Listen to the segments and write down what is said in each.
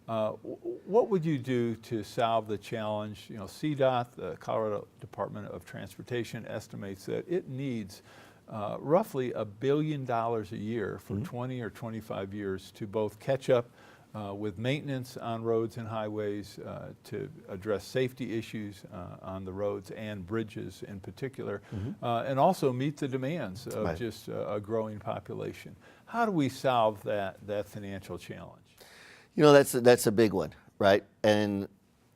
What would you do to solve the challenge? You know, CDOT, the Colorado Department of Transportation, estimates that it needs roughly $1 billion a year for 20 or 25 years to both catch up with maintenance on roads and highways, to address safety issues on the roads and bridges in particular, and also meet the demands of just a growing population. How do we solve that financial challenge? You know, that's a big one, right? And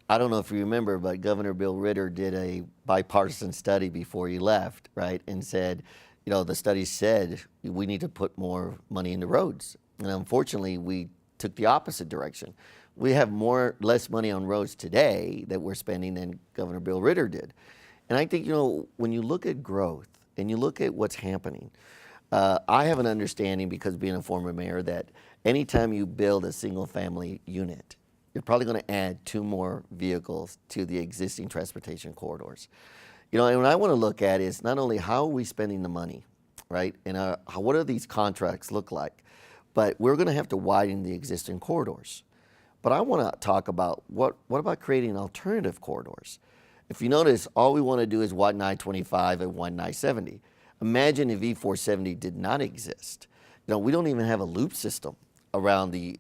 I don't know if you remember, but Governor Bill Ritter did a bipartisan study before he left, right? And said, you know, the study said we need to put more money into roads. And unfortunately, we took the opposite direction. We have less money on roads today that we're spending than Governor Bill Ritter did. And I think, you know, when you look at growth and you look at what's happening, I have an understanding, because being a former mayor, that anytime you build a single family unit, you're probably going to add 2 more vehicles to the existing transportation corridors. You know, and what I want to look at is not only how are we spending the money, right? And what do these contracts look like? But we're going to have to widen the existing corridors. But I want to talk about what about creating alternative corridors? If you notice, all we want to do is widen I-25 and widen I-70. Imagine if E-470 did not exist. You know, we don't even have a loop system around the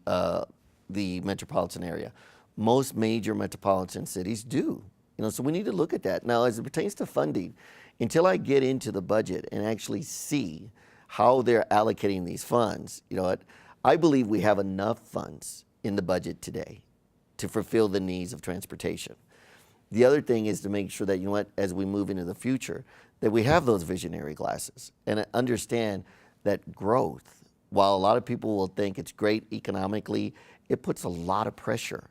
metropolitan area. Most major metropolitan cities do. You know, so we need to look at that. Now, as it pertains to funding, until I get into the budget and actually see how they're allocating these funds, you know what, I believe we have enough funds in the budget today to fulfill the needs of transportation. The other thing is to make sure that, you know what, as we move into the future, that we have those visionary glasses and understand that growth, while a lot of people will think it's great economically, it puts a lot of pressure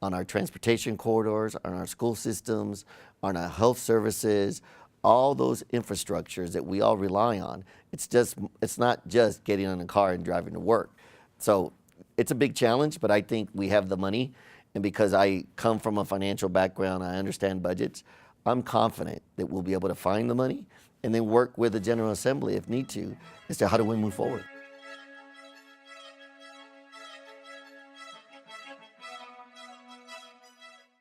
on our transportation corridors, on our school systems, on our health services, all those infrastructures that we all rely on. It's not just getting in a car and driving to work. So it's a big challenge, but I think we have the money. And because I come from a financial background, I understand budgets, I'm confident that we'll be able to find the money and then work with the General Assembly if need to as to how do we move forward.